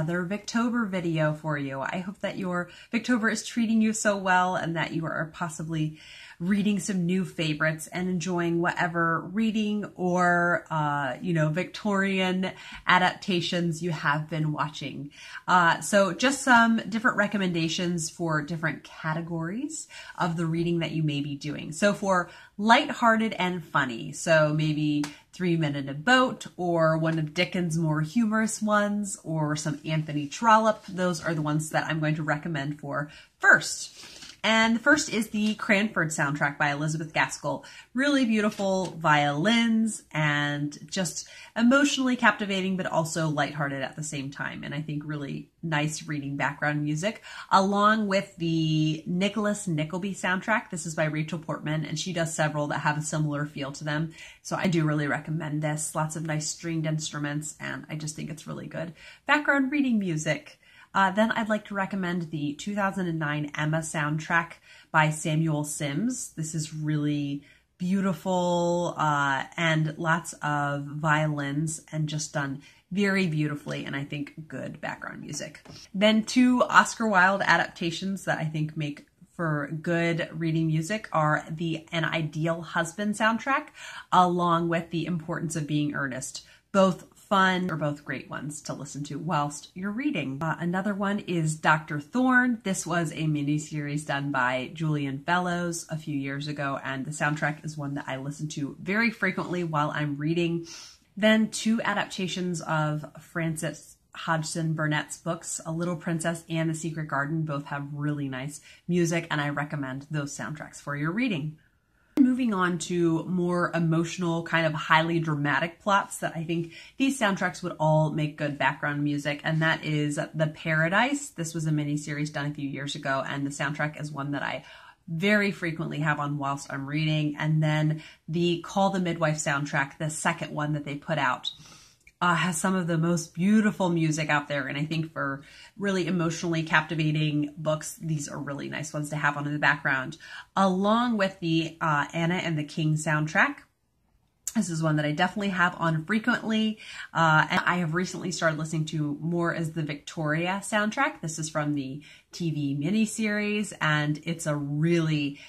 another Victober video for you. I hope that your Victober is treating you so well and that you are possibly reading some new favorites and enjoying whatever reading or, Victorian adaptations you have been watching. So just some different recommendations for different categories of the reading that you may be doing. So for lighthearted and funny, so maybe 3 Men in a Boat, or one of Dickens' more humorous ones, or some Anthony Trollope. Those are the ones that I'm going to recommend for first. And the first is the Cranford soundtrack by Elizabeth Gaskell. Really beautiful violins and just emotionally captivating, but also lighthearted at the same time. And I think really nice reading background music, along with the Nickleby soundtrack. This is by Rachel Portman, and she does several that have a similar feel to them. So I do really recommend this. Lots of nice stringed instruments, and I just think it's really good background reading music. Then I'd like to recommend the 2009 Emma soundtrack by Samuel Sims. This is really beautiful and lots of violins and just done very beautifully, and I think good background music. Then 2 Oscar Wilde adaptations that I think make for good reading music are the An Ideal Husband soundtrack, along with The Importance of Being Earnest. Both fun, or both great ones to listen to whilst you're reading. Another one is Dr. Thorne. This was a miniseries done by Julian Fellowes a few years ago, and the soundtrack is one that I listen to very frequently while I'm reading. Then 2 adaptations of Frances Hodgson Burnett's books, A Little Princess and The Secret Garden. Both have really nice music, and I recommend those soundtracks for your reading. Moving on to more emotional, kind of highly dramatic plots that I think these soundtracks would all make good background music, and that is The Paradise. This was a miniseries done a few years ago, and the soundtrack is one that I very frequently have on whilst I'm reading. And then the Call the Midwife soundtrack, the second one that they put out, has some of the most beautiful music out there. And I think for really emotionally captivating books, these are really nice ones to have on in the background, along with the Anna and the King soundtrack. This is one that I definitely have on frequently, and I have recently started listening to more as the Victoria soundtrack. This is from the TV miniseries, and it's a really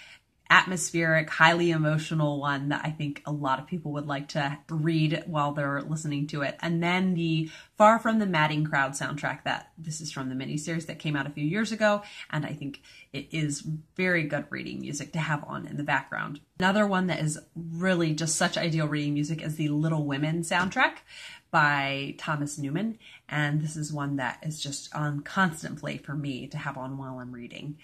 atmospheric, highly emotional one that I think a lot of people would like to read while they're listening to it. And then the Far From the Madding Crowd soundtrack, that this is from the miniseries that came out a few years ago, and I think it is very good reading music to have on in the background. Another one that is really just such ideal reading music is the Little Women soundtrack by Thomas Newman, and this is one that is just on constant play for me to have on while I'm reading.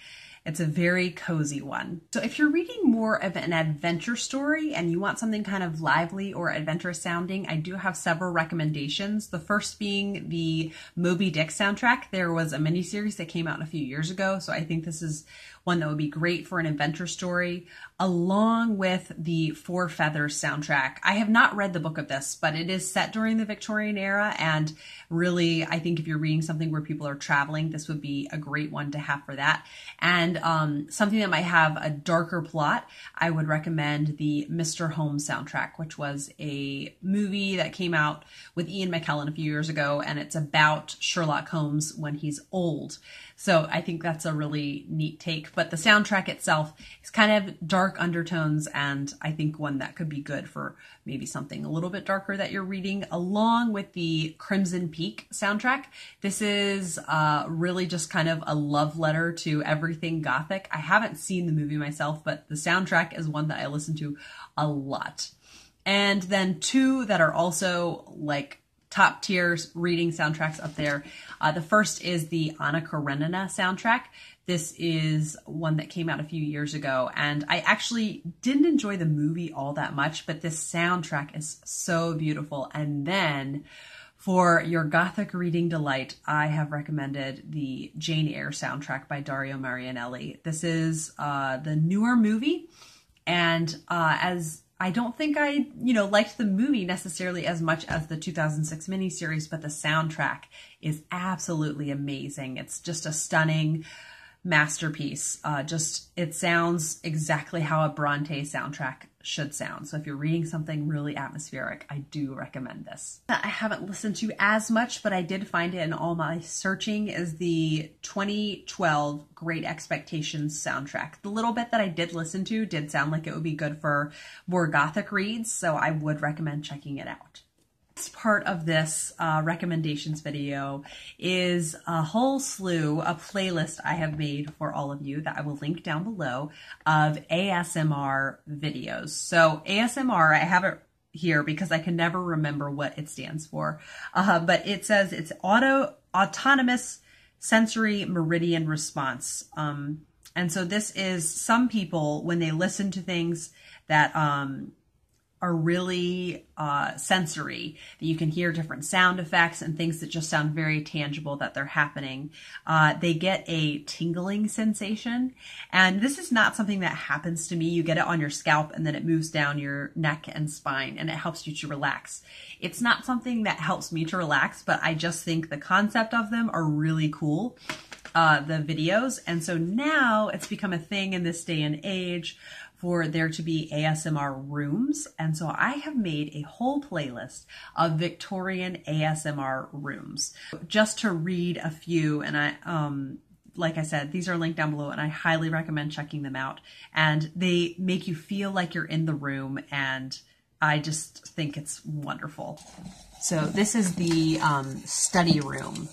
It's a very cozy one. So if you're reading more of an adventure story and you want something kind of lively or adventurous sounding, I do have several recommendations. The first being the Moby Dick soundtrack. There was a miniseries that came out a few years ago, so I think this is one that would be great for an adventure story, along with the Four Feathers soundtrack. I have not read the book of this, but it is set during the Victorian era, and really, I think if you're reading something where people are traveling, this would be a great one to have for that. And something that might have a darker plot, I would recommend the Mr. Holmes soundtrack, which was a movie that came out with Ian McKellen a few years ago, and it's about Sherlock Holmes when he's old. So I think that's a really neat take, but the soundtrack itself is kind of dark undertones, and I think one that could be good for maybe something a little bit darker that you're reading, along with the Crimson Peak soundtrack. This is really just kind of a love letter to everything Gothic. I haven't seen the movie myself, but the soundtrack is one that I listen to a lot. And then 2 that are also like top tiers reading soundtracks up there. The first is the Anna Karenina soundtrack. This is one that came out a few years ago, and I actually didn't enjoy the movie all that much, but this soundtrack is so beautiful. And then for your Gothic reading delight, I have recommended the Jane Eyre soundtrack by Dario Marianelli. This is the newer movie, and as I don't think I, liked the movie necessarily as much as the 2006 miniseries, but the soundtrack is absolutely amazing. It's just a stunning masterpiece. It sounds exactly how a Bronte soundtrack should sound. So if you're reading something really atmospheric, I do recommend this. I haven't listened to as much, but I did find it in all my searching, is the 2012 Great Expectations soundtrack. The little bit that I did listen to did sound like it would be good for more Gothic reads, so I would recommend checking it out. Part of this recommendations video is a whole slew, a playlist I have made for all of you that I will link down below, of ASMR videos. So ASMR, I have it here because I can never remember what it stands for, but it says it's Autonomous Sensory Meridian Response. And so this is some people, when they listen to things that are really sensory, that you can hear different sound effects and things that just sound very tangible that they're happening. They get a tingling sensation, and this is not something that happens to me. You get it on your scalp and then it moves down your neck and spine and it helps you to relax. It's not something that helps me to relax, but I just think the concept of them are really cool, the videos. And so now it's become a thing in this day and age for there to be ASMR rooms. And so I have made a whole playlist of Victorian ASMR rooms. Just to read a few, and like I said, these are linked down below and I highly recommend checking them out. And they make you feel like you're in the room, and I just think it's wonderful. So this is the study room.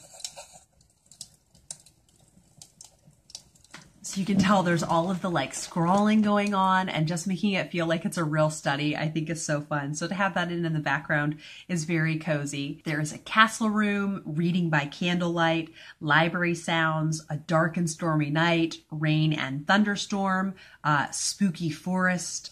So you can tell there's all of the like scrawling going on and just making it feel like it's a real study, I think is so fun. So to have that in the background is very cozy. There is a castle room, reading by candlelight, library sounds, a dark and stormy night, rain and thunderstorm, spooky forest.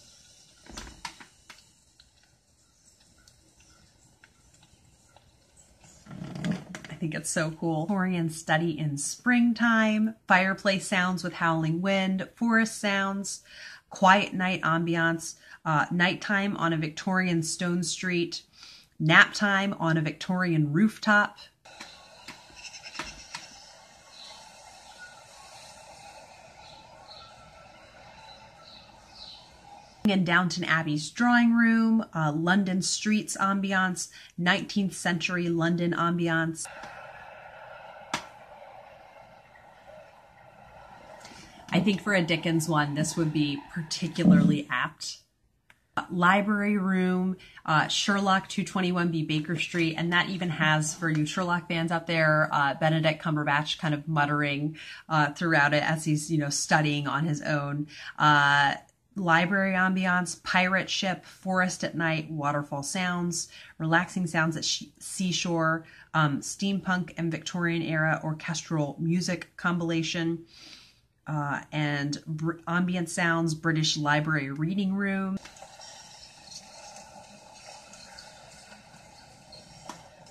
I think it's so cool. Victorian study in springtime, fireplace sounds with howling wind, forest sounds, quiet night ambiance, nighttime on a Victorian stone street, nap time on a Victorian rooftop. In Downton Abbey's drawing room, London streets ambiance, 19th century London ambiance. I think for a Dickens one, this would be particularly apt. Library room, Sherlock 221B Baker Street, and that even has, for you Sherlock fans out there, Benedict Cumberbatch kind of muttering throughout it as he's, studying on his own. Library ambiance, pirate ship, forest at night, waterfall sounds, relaxing sounds at seashore, steampunk and Victorian era orchestral music compilation, and ambient sounds, British library reading room.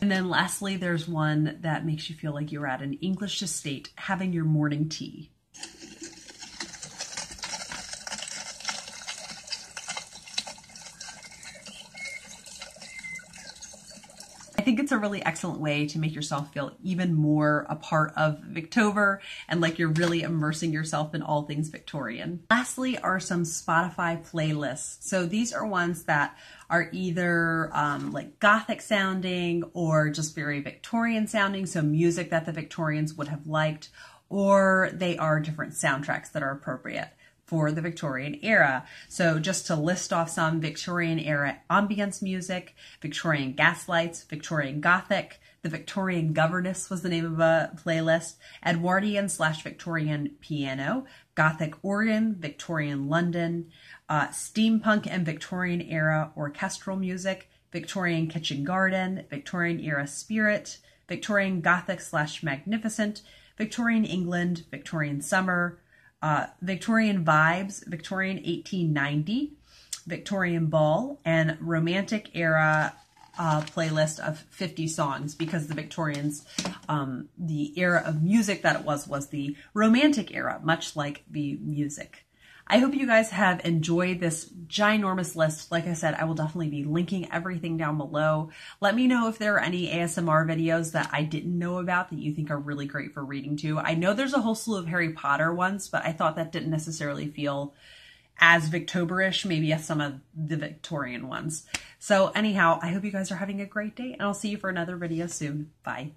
And then lastly, there's one that makes you feel like you're at an English estate having your morning tea. I think it's a really excellent way to make yourself feel even more a part of Victober and like you're really immersing yourself in all things Victorian. Lastly are some Spotify playlists. So these are ones that are either like Gothic sounding or just very Victorian sounding, so music that the Victorians would have liked, or they are different soundtracks that are appropriate for the Victorian era. So just to list off some: Victorian Era Ambience music, Victorian Gaslights, Victorian Gothic, the Victorian Governess was the name of a playlist, Edwardian / Victorian Piano, Gothic Organ, Victorian London, Steampunk and Victorian Era Orchestral Music, Victorian Kitchen Garden, Victorian Era Spirit, Victorian Gothic / Magnificent, Victorian England, Victorian Summer, Victorian Vibes, Victorian 1890, Victorian Ball, and Romantic Era playlist of 50 songs, because the Victorians, the era of music that it was the Romantic era, much like the music. I hope you guys have enjoyed this ginormous list. Like I said, I will definitely be linking everything down below. Let me know if there are any ASMR videos that I didn't know about that you think are really great for reading to. I know there's a whole slew of Harry Potter ones, but I thought that didn't necessarily feel as Victorian-ish, maybe as some of the Victorian ones. So anyhow, I hope you guys are having a great day, and I'll see you for another video soon. Bye.